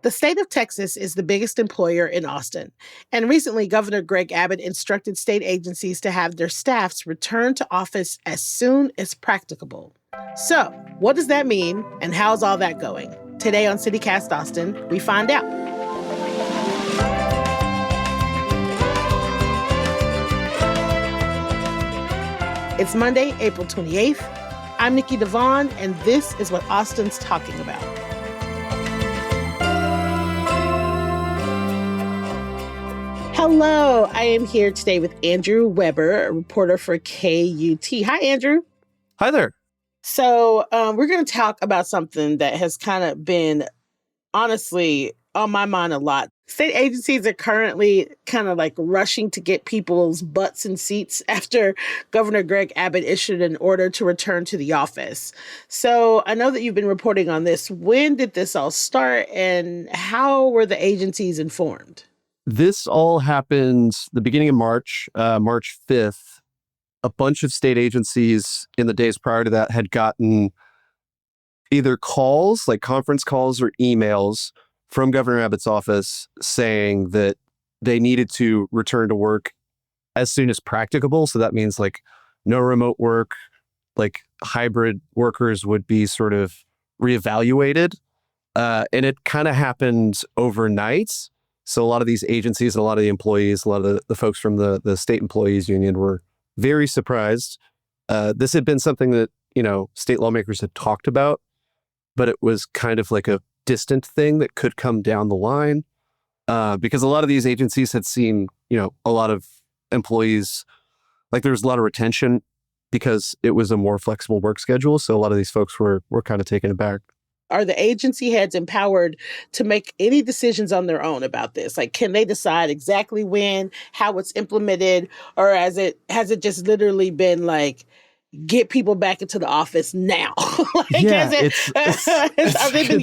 The state of Texas is the biggest employer in Austin, and recently Governor Greg Abbott instructed state agencies to have their staffs return to office as soon as practicable. So, what does that mean, and how's all that going? Today on CityCast Austin, we find out. It's Monday, April 28th. I'm Nikki Devon, and this is what Austin's talking about. Hello, I am here today with Andrew Weber, a reporter for KUT. Hi, Andrew. Hi there. So we're going to talk about something that has kind of been, honestly, on my mind a lot. State agencies are currently kind of like rushing to get people's butts in seats after Governor Greg Abbott issued an order to return to the office. So I know that you've been reporting on this. When did this all start, and how were the agencies informed? This all happened the beginning of March, March 5th. A bunch of state agencies in the days prior to that had gotten either calls, like conference calls or emails from Governor Abbott's office saying that they needed to return to work as soon as practicable. So that means like no remote work, like hybrid workers would be sort of reevaluated. And it kind of happened overnight. So a lot of these agencies, a lot of the employees, a lot of the folks from the state employees union were very surprised. This had been something that, state lawmakers had talked about, but it was kind of like a distant thing that could come down the line because a lot of these agencies had seen, a lot of employees, like there was a lot of retention because it was a more flexible work schedule. So a lot of these folks were kind of taken aback. Are the agency heads empowered to make any decisions on their own about this? Like, can they decide exactly when, how it's implemented, or has it just literally been like, get people back into the office now? Have they been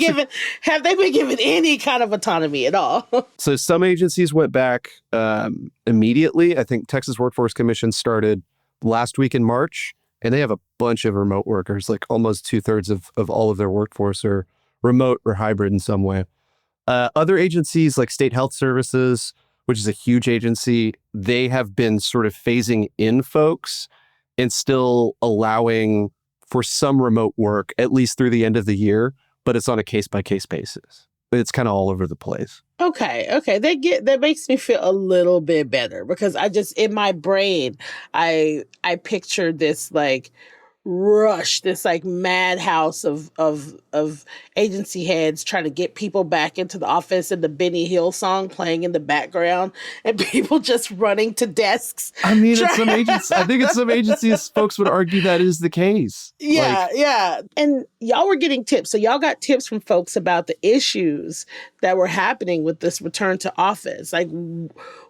given any kind of autonomy at all? So some agencies went back immediately. I think Texas Workforce Commission started last week in March. And they have a bunch of remote workers, like almost 2/3 of all of their workforce are remote or hybrid in some way. Other agencies like State Health Services, which is a huge agency, they have been sort of phasing in folks and still allowing for some remote work, at least through the end of the year, but it's on a case-by-case basis. It's kind of all over the place. Okay. That makes me feel a little bit better because in my brain, I pictured this like rush, this like madhouse of agency heads trying to get people back into the office and the Benny Hill song playing in the background and people just running to desks. I mean, I think in some agencies, folks would argue that is the case. Yeah. And y'all were getting tips. So y'all got tips from folks about the issues that were happening with this return to office. Like,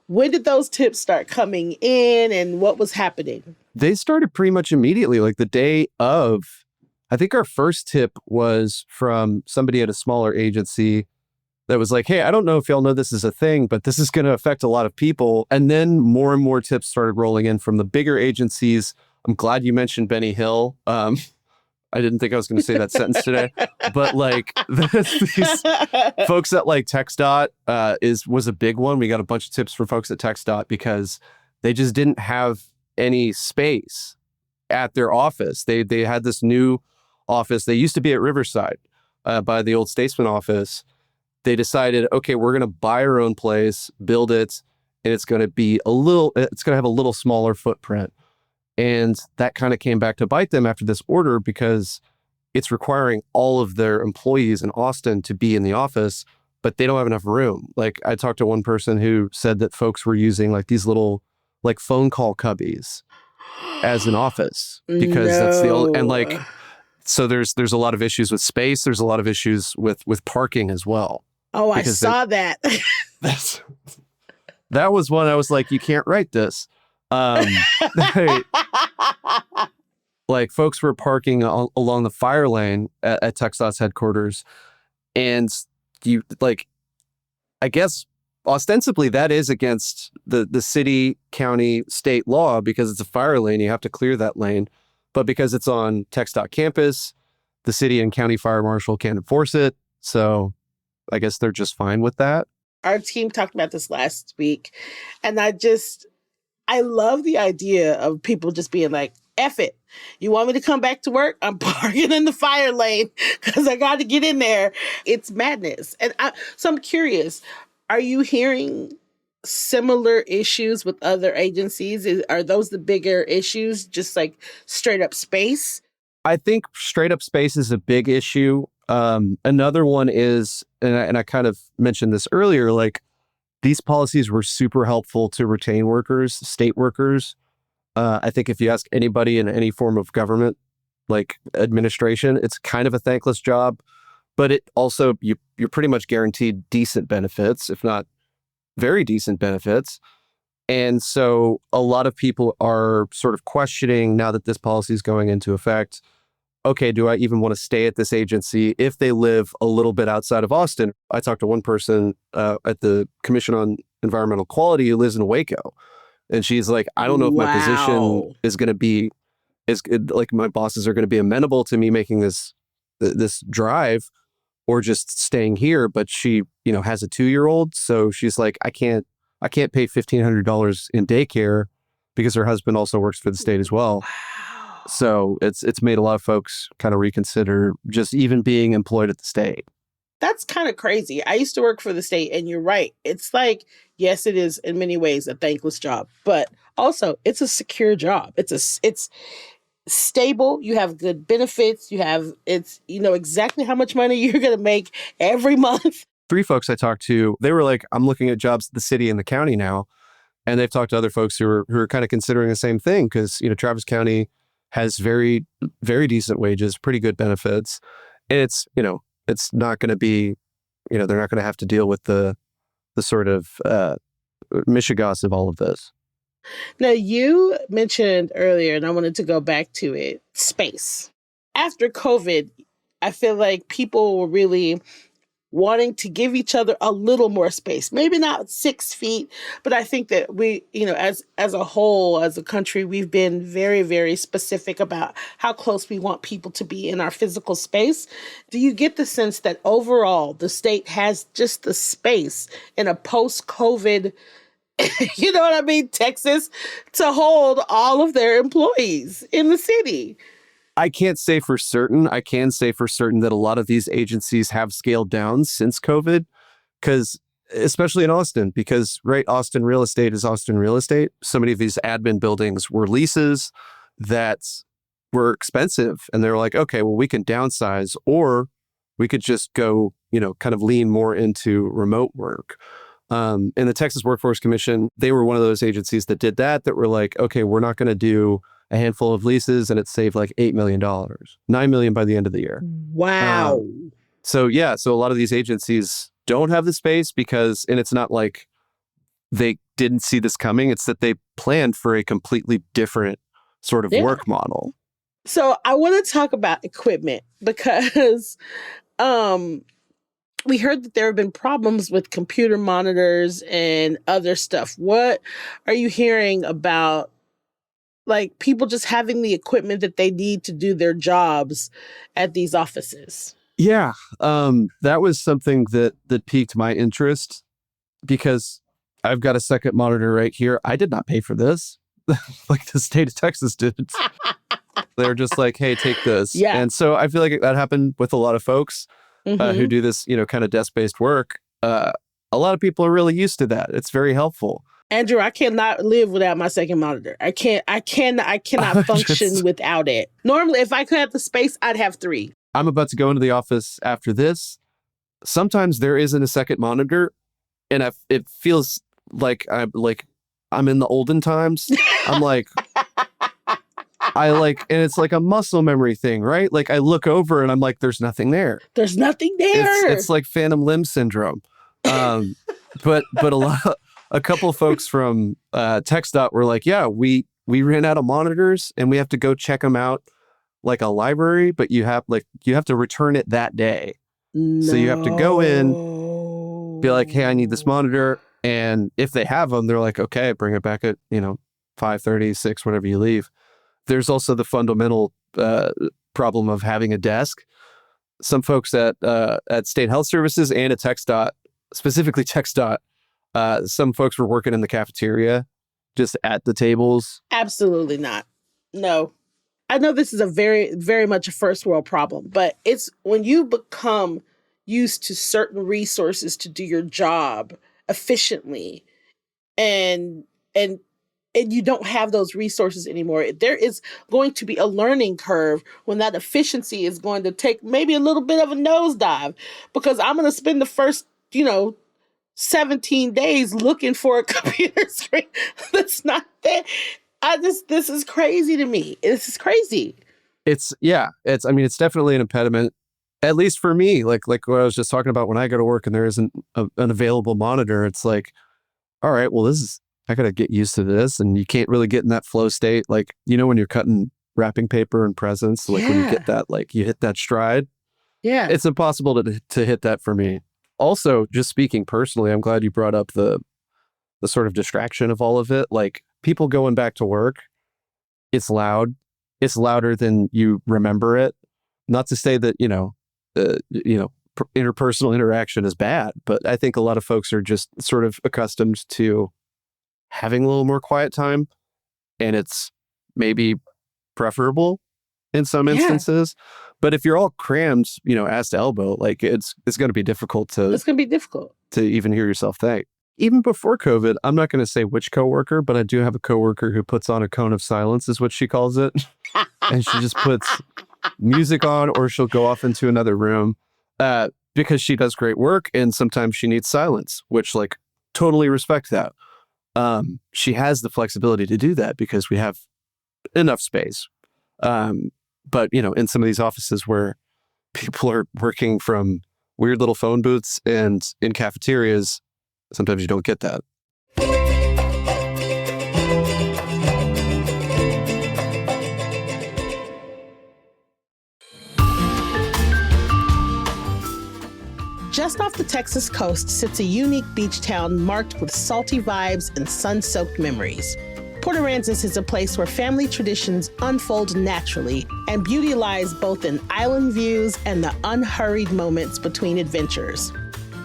when did those tips start coming in and what was happening? They started pretty much immediately, like the day of. I think our first tip was from somebody at a smaller agency that was like, hey, I don't know if y'all know this is a thing, but this is going to affect a lot of people. And then more and more tips started rolling in from the bigger agencies. I'm glad you mentioned Benny Hill. I didn't think I was going to say that sentence today, but like these folks at like TxDOT was a big one. We got a bunch of tips from folks at TxDOT because they just didn't have any space at their office. They had this new office. They used to be at Riverside by the old Statesman office. They decided, okay, we're going to buy our own place, build it, and it's going to have a little smaller footprint. And that kind of came back to bite them after this order because it's requiring all of their employees in Austin to be in the office, but they don't have enough room. Like I talked to one person who said that folks were using like these little like phone call cubbies as an office because that's the only, and like, so there's a lot of issues with space. There's a lot of issues with parking as well. Oh, I saw that. That was one I was like, you can't write this. Like folks were parking along the fire lane at TxDOT's headquarters, and you like, I guess ostensibly that is against the city, county, state law because it's a fire lane. You have to clear that lane, but because it's on TxDOT campus, the city and county fire marshal can't enforce it. So I guess they're just fine with that. Our team talked about this last week, and I love the idea of people just being like, F it. You want me to come back to work? I'm parking in the fire lane because I got to get in there. It's madness. So I'm curious, are you hearing similar issues with other agencies? Are those the bigger issues, just like straight up space? I think straight up space is a big issue. Another one is, and I kind of mentioned this earlier, like these policies were super helpful to retain workers, state workers. I think if you ask anybody in any form of government, like administration, it's kind of a thankless job, but it also, you're pretty much guaranteed decent benefits, if not very decent benefits. And so a lot of people are sort of questioning now that this policy is going into effect, okay, do I even want to stay at this agency if they live a little bit outside of Austin? I talked to one person at the Commission on Environmental Quality who lives in Waco. And she's like, I don't know if my position is going to be, like my bosses are going to be amenable to me making this drive or just staying here. But she, has a 2-year-old. So she's like, I can't pay $1,500 in daycare because her husband also works for the state as well. Wow. So it's made a lot of folks kind of reconsider just even being employed at the state. That's kind of crazy. I used to work for the state, and you're right. It's like, yes, it is in many ways a thankless job, but also it's a secure job. It's stable. You have good benefits. You know exactly how much money you're going to make every month. 3 folks I talked to, they were like, I'm looking at jobs at the city and the county now. And they've talked to other folks who are kind of considering the same thing because, Travis County has very, very decent wages, pretty good benefits. And it's not going to be, they're not going to have to deal with the sort of mishigas of all of this. Now, you mentioned earlier, and I wanted to go back to it, space. After COVID, I feel like people were really wanting to give each other a little more space. Maybe not 6 feet, but I think that we, as a whole, as a country, we've been very, very specific about how close we want people to be in our physical space. Do you get the sense that overall the state has just the space in a post-COVID, Texas, to hold all of their employees in the city? I can't say for certain. I can say for certain that a lot of these agencies have scaled down since COVID, because especially in Austin, because Austin real estate is Austin real estate. So many of these admin buildings were leases that were expensive. And they're like, okay, well, we can downsize, or we could just go, kind of lean more into remote work. In the Texas Workforce Commission, they were one of those agencies that did that were like, okay, we're not going to do a handful of leases, and it saved like $8 million, $9 million by the end of the year. Wow. So a lot of these agencies don't have the space and it's not like they didn't see this coming. It's that they planned for a completely different sort of work model. So I want to talk about equipment because we heard that there have been problems with computer monitors and other stuff. What are you hearing about, like, people just having the equipment that they need to do their jobs at these offices? Yeah, that was something that piqued my interest because I've got a second monitor right here. I did not pay for this. Like the state of Texas did. They're just like, hey, take this. Yeah. And so I feel like that happened with a lot of folks who do this, kind of desk-based work. A lot of people are really used to that. It's very helpful. Andrew, I cannot live without my second monitor. I cannot function without it. Normally, if I could have the space, I'd have 3. I'm about to go into the office after this. Sometimes there isn't a second monitor, and it feels like I'm in the olden times. I'm like, and it's like a muscle memory thing, right? Like I look over and I'm like, there's nothing there. There's nothing there. It's like phantom limb syndrome. But a couple folks from TxDOT were like, yeah, we ran out of monitors and we have to go check them out like a library, but you have to return it that day. No. So you have to go in, be like, hey, I need this monitor. And if they have them, they're like, okay, bring it back at, 5:30, 6, whenever you leave. There's also the fundamental problem of having a desk. some folks at State Health Services and at TxDOT, specifically TxDOT, some folks were working in the cafeteria, just at the tables. Absolutely not. No. I know this is a very, very much a first world problem, but it's when you become used to certain resources to do your job efficiently and and and you don't have those resources anymore. There is going to be a learning curve when that efficiency is going to take maybe a little bit of a nosedive because I'm going to spend the first, 17 days looking for a computer screen that's not there. This is crazy to me. This is crazy. It's definitely an impediment, at least for me. Like what I was just talking about, when I go to work and there isn't an available monitor, it's like, all right, well, I got to get used to this. And you can't really get in that flow state. Like, when you're cutting wrapping paper and presents, like when you get that, like you hit that stride. Yeah. It's impossible to hit that for me. Also, just speaking personally, I'm glad you brought up the sort of distraction of all of it. Like, people going back to work, it's loud. It's louder than you remember it. Not to say that, interpersonal interaction is bad, but I think a lot of folks are just sort of accustomed to having a little more quiet time, and it's maybe preferable in some instances. But if you're all crammed, ass to elbow, like it's going to be difficult to even hear yourself think. Even before COVID, I'm not going to say which coworker, but I do have a coworker who puts on a cone of silence, is what she calls it. And she just puts music on, or she'll go off into another room because she does great work. And sometimes she needs silence, which totally respect that. She has the flexibility to do that because we have enough space. But, in some of these offices where people are working from weird little phone booths and in cafeterias, sometimes you don't get that. Just off the Texas coast sits a unique beach town marked with salty vibes and sun-soaked memories. Port Aransas is a place where family traditions unfold naturally, and beauty lies both in island views and the unhurried moments between adventures.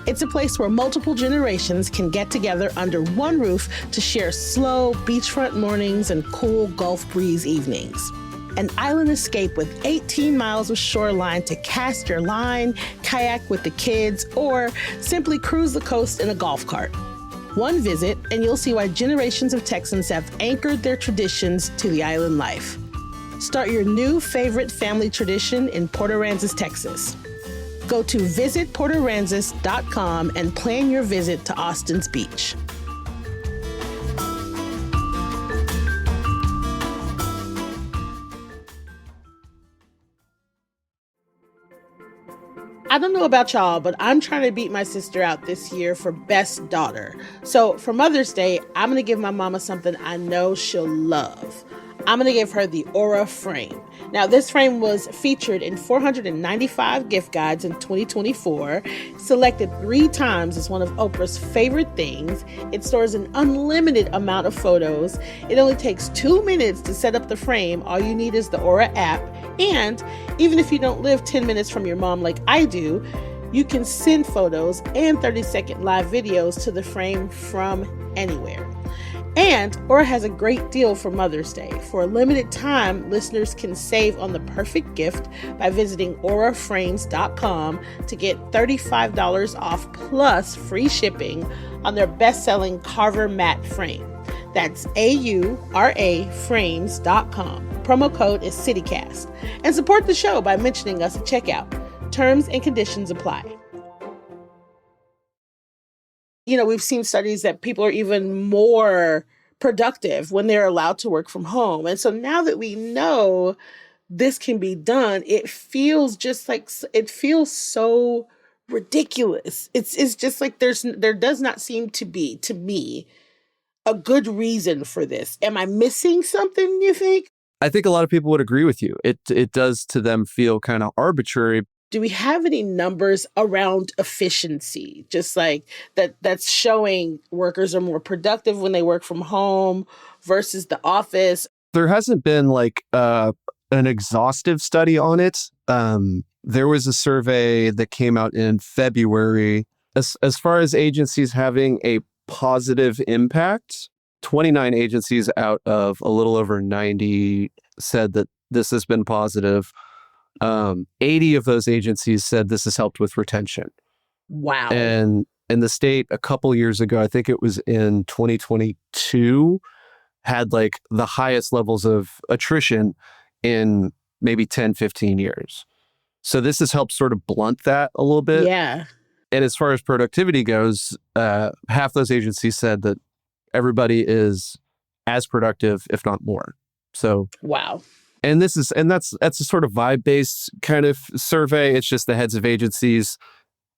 It's a place where multiple generations can get together under one roof to share slow beachfront mornings and cool Gulf breeze evenings. An island escape with 18 miles of shoreline to cast your line, kayak with the kids, or simply cruise the coast in a golf cart. One visit, and you'll see why generations of Texans have anchored their traditions to the island life. Start your new favorite family tradition in Port Aransas, Texas. Go to visitportaransas.com and plan your visit to Austin's beach. I don't know about y'all, but I'm trying to beat my sister out this year for best daughter. So for Mother's Day, I'm going to give my mama something I know she'll love. I'm going to give her the Aura frame. Now, this frame was featured in 495 gift guides in 2024, selected 3 times as one of Oprah's favorite things. It stores an unlimited amount of photos. It only takes 2 minutes to set up the frame. All you need is the Aura app. And even if you don't live 10 minutes from your mom like I do, you can send photos and 30-second live videos to the frame from anywhere. And Aura has a great deal for Mother's Day. For a limited time, listeners can save on the perfect gift by visiting auraframes.com to get $35 off plus free shipping on their best-selling Carver matte frame. That's AURA frames.com. Promo code is CityCast. And support the show by mentioning us at checkout. Terms and conditions apply. We've seen studies that people are even more productive when they're allowed to work from home. And so now that we know this can be done, it feels so ridiculous. It's just like there does not seem to be, to me, a good reason for this. Am I missing something, you think? I think a lot of people would agree with you. It does to them feel kind of arbitrary. Do we have any numbers around efficiency? Just like that's showing workers are more productive when they work from home versus the office? There hasn't been a an exhaustive study on it. There was a survey that came out in February. As far as agencies having a positive impact, 29 agencies out of a little over 90 said that this has been positive. 80 of those agencies said this has helped with retention. Wow. And in the state a couple years ago, I think it was in 2022, had like the highest levels of attrition in maybe 10, 15 years. So this has helped sort of blunt that a little bit. Yeah. And as far as productivity goes, half those agencies said that everybody is as productive, if not more. So wow. And that's a sort of vibe-based kind of survey. It's just the heads of agencies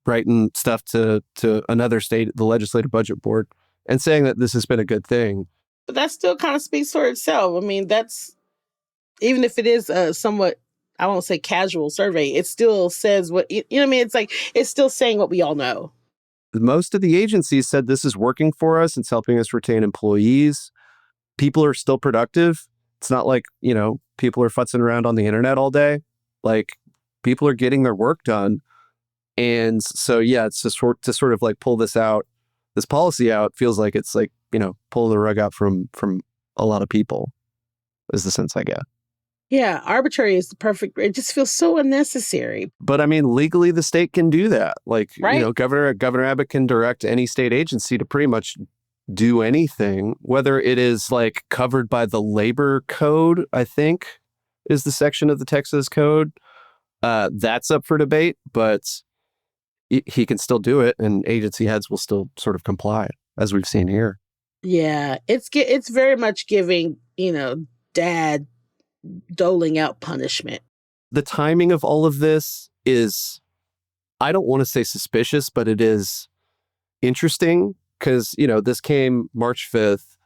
writing stuff to another state, the Legislative Budget Board, and saying that this has been a good thing. But that still kind of speaks for itself. I mean, that's, even if it is a somewhat, I won't say casual survey, it still says what, you know what I mean? It's like, it's still saying what we all know. Most of the agencies said this is working for us. It's helping us retain employees. People are still productive. It's not like, people are futzing around on the internet all day. Like, people are getting their work done. And so, yeah, it's just to sort of like pull this policy out, feels like it's like, pull the rug out from a lot of people, is the sense I get. Yeah, arbitrary is the perfect, it just feels so unnecessary. But I mean, legally, the state can do that. Like, right? Governor Abbott can direct any state agency to pretty much do anything, whether it is like covered by the labor code, I think is the section of the Texas code. That's up for debate, but he can still do it, and agency heads will still sort of comply, as we've seen here. Yeah, it's very much giving, dad doling out punishment. The timing of all of this is, I don't want to say suspicious, but it is interesting because, this came March 5th,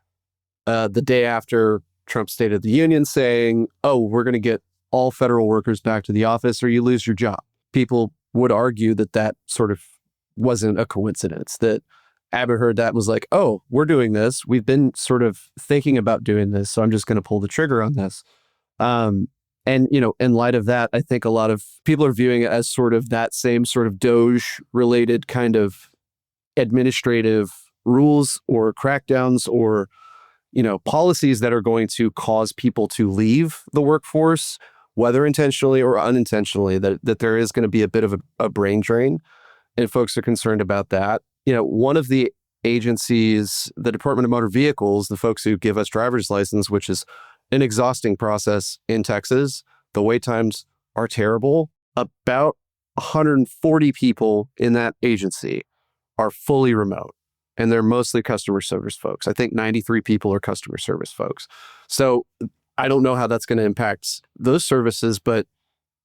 the day after Trump's State of the Union, saying, oh, we're going to get all federal workers back to the office or you lose your job. People would argue that sort of wasn't a coincidence, that Abbott heard that and was like, oh, we're doing this. We've been sort of thinking about doing this, so I'm just going to pull the trigger on this. And, in light of that, I think a lot of people are viewing it as sort of that same sort of DOJ-related kind of administrative rules or crackdowns or, policies that are going to cause people to leave the workforce, whether intentionally or unintentionally, that there is going to be a bit of a brain drain. And folks are concerned about that. One of the agencies, the Department of Motor Vehicles, the folks who give us driver's license, which is an exhausting process in Texas. The wait times are terrible. About 140 people in that agency are fully remote, and they're mostly customer service folks. I think 93 people are customer service folks. So I don't know how that's going to impact those services, but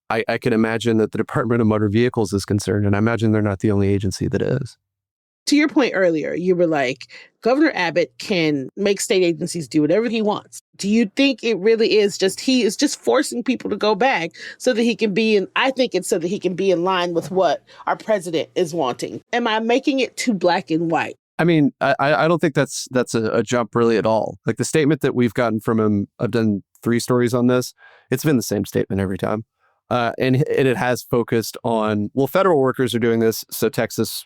I can imagine that the Department of Motor Vehicles is concerned, and I imagine they're not the only agency that is. To your point earlier, you were like, Governor Abbott can make state agencies do whatever he wants. Do you think it really is just, he is just forcing people to go back so that he can be in, I think it's so that he can be in line with what our president is wanting. Am I making it too black and white? I mean, I don't think that's a jump really at all. Like the statement that we've gotten from him, I've done 3 stories on this. It's been the same statement every time. And it has focused on, well, federal workers are doing this, so Texas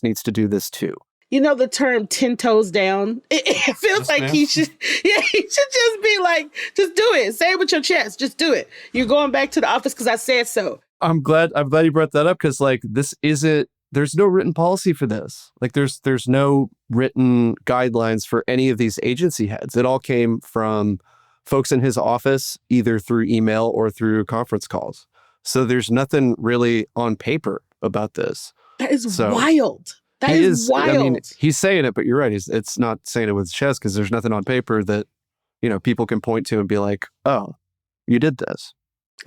needs to do this too. The term 10 toes down, it feels like he should just be like, just do it. Say it with your chest. Just do it. You're going back to the office because I said so. I'm glad you brought that up because there's no written policy for this. Like there's no written guidelines for any of these agency heads. It all came from folks in his office, either through email or through conference calls. So there's nothing really on paper about this. That is wild. That is wild. I mean, he's saying it, but you're right. It's not saying it with his chest because there's nothing on paper that, people can point to and be like, oh, you did this.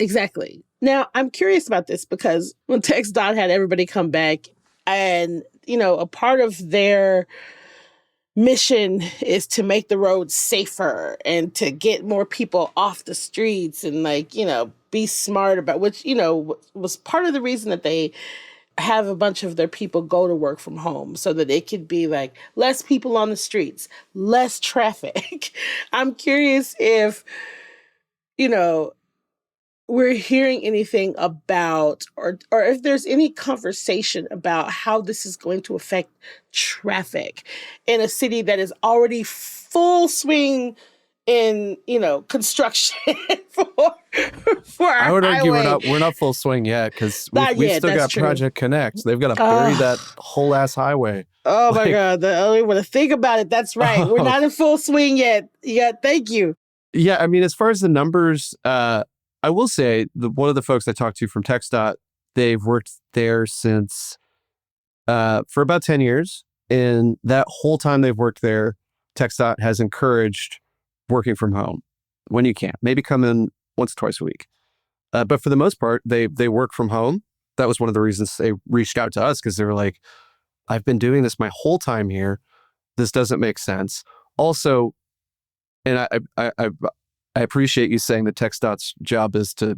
Exactly. Now, I'm curious about this because when TxDOT had everybody come back and, a part of their mission is to make the roads safer and to get more people off the streets and be smart about, which, was part of the reason that they have a bunch of their people go to work from home so that it could be like less people on the streets, less traffic. I'm curious if you know, we're hearing anything about or if there's any conversation about how this is going to affect traffic in a city that is already full swing in, construction for for I our would argue highway. we're not full swing yet because Not we've yet, still that's got true. Project Connect. They've got to bury that Oh, whole ass highway. oh my Like, God. I don't even want to think about it. That's right. We're oh, not in full swing yet. Yeah, thank you. yeah. I mean, as far as the numbers, I will say one of the folks I talked to from TxDOT, they've worked there since for about 10 years. And that whole time they've worked there, TxDOT has encouraged working from home when you can. Maybe come in once, twice a week. But for the most part, they work from home. That was one of the reasons they reached out to us, because they were like, I've been doing this my whole time here. This doesn't make sense. Also, and I appreciate you saying that TxDOT's job is to,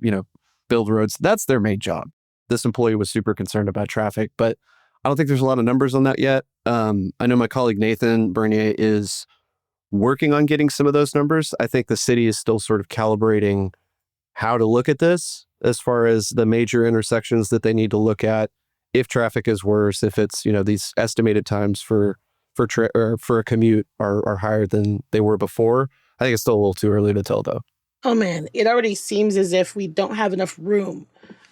build roads. That's their main job. This employee was super concerned about traffic, but I don't think there's a lot of numbers on that yet. I know my colleague Nathan Bernier is working on getting some of those numbers. I think the city is still sort of calibrating how to look at this as far as the major intersections that they need to look at. If traffic is worse, if it's, these estimated times for a commute are higher than they were before. I think it's still a little too early to tell, though. Oh man, it already seems as if we don't have enough room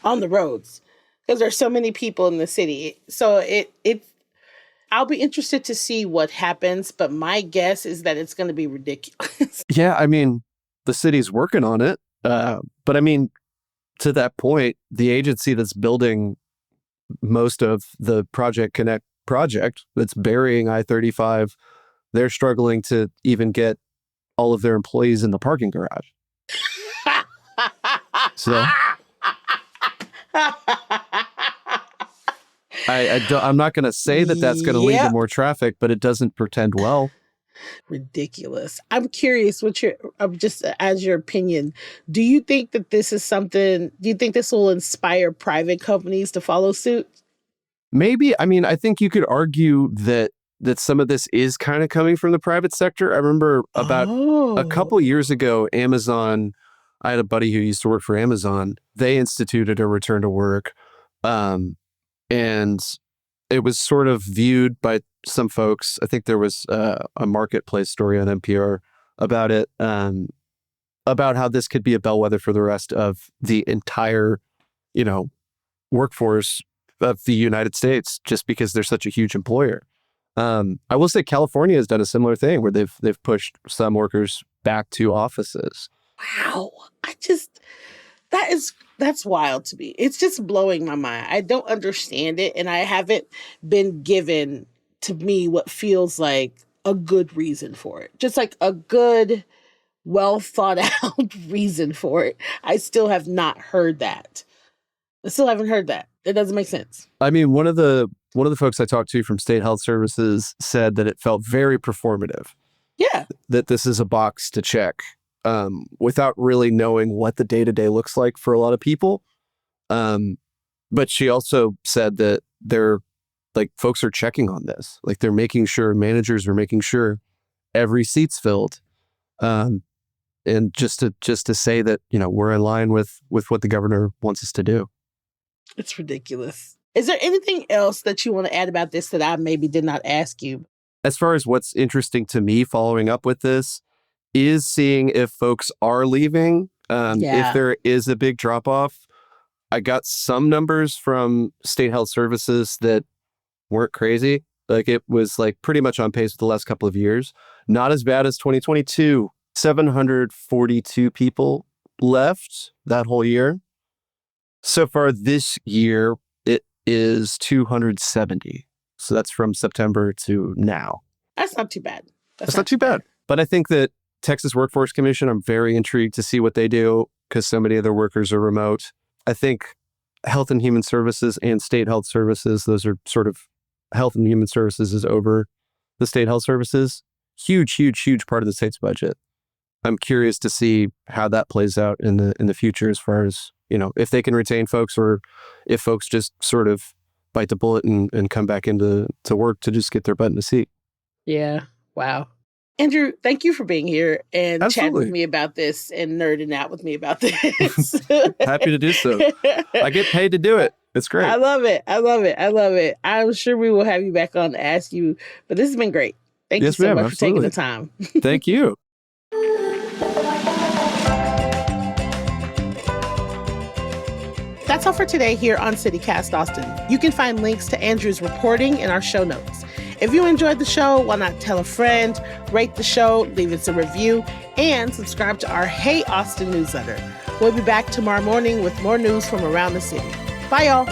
on the roads because there's so many people in the city. So it I'll be interested to see what happens, but my guess is that it's going to be ridiculous. Yeah, I mean, the city's working on it. But I mean, to that point, the agency that's building most of the Project Connect project that's burying I-35, they're struggling to even get all of their employees in the parking garage. So I'm not going to say that that's going to lead to Yep. more traffic, but it doesn't pretend well. Ridiculous. I'm curious what your just as your opinion. Do you think that this is something, do you think this will inspire private companies to follow suit? Maybe. I mean, I think you could argue that some of this is kind of coming from the private sector. I remember about a Oh. couple years ago, Amazon, I had a buddy who used to work for Amazon. They instituted a return to work. And it was sort of viewed by some folks. I think there was a marketplace story on NPR about it, about how this could be a bellwether for the rest of the entire, workforce of the United States, just because they're such a huge employer. I will say California has done a similar thing where they've pushed some workers back to offices. Wow. That's wild to me. It's just blowing my mind. I don't understand it, and I haven't been given to me what feels like a good reason for it. Just like a good, well thought out reason for it. I still have not heard that. I still haven't heard that. It doesn't make sense. I mean, one of the folks I talked to from State Health Services said that it felt very performative, Yeah. that this is a box to check, without really knowing what the day-to-day looks like for a lot of people. But she also said that they're like, folks are checking on this. Like, they're making sure, managers are making sure every seat's filled. And just to say that, we're in line with what the governor wants us to do. It's ridiculous. Is there anything else that you want to add about this that I maybe did not ask you? As far as what's interesting to me following up with this is seeing if folks are leaving, if Yeah. there is a big drop off. I got some numbers from State Health Services that weren't crazy. Like, it was like pretty much on pace with the last couple of years. Not as bad as 2022. 742 people left that whole year. So far this year, it is 270. So that's from September to now. That's not too bad. That's not too bad. But I think that Texas Workforce Commission, I'm very intrigued to see what they do, because so many of their workers are remote. I think Health and Human Services and State Health Services, those are sort of, Health and Human Services is over the State Health Services. Huge, huge, huge part of the state's budget. I'm curious to see how that plays out in the future, as far as, if they can retain folks, or if folks just sort of bite the bullet and come back into work to just get their butt in the seat. Yeah. Wow. Andrew, thank you for being here and chatting with Absolutely. me about this and nerding out with me about this. Happy to do so. I get paid to do it. It's great. I love it. I love it. I love it. I'm sure we will have you back on to ask you, but this has been great. Thank you Yes, so ma'am. much for taking the Absolutely. time. Thank you. That's all for today here on CityCast Austin. You can find links to Andrew's reporting in our show notes. If you enjoyed the show, why not tell a friend, rate the show, leave us a review, and subscribe to our Hey Austin newsletter. We'll be back tomorrow morning with more news from around the city. Bye, y'all.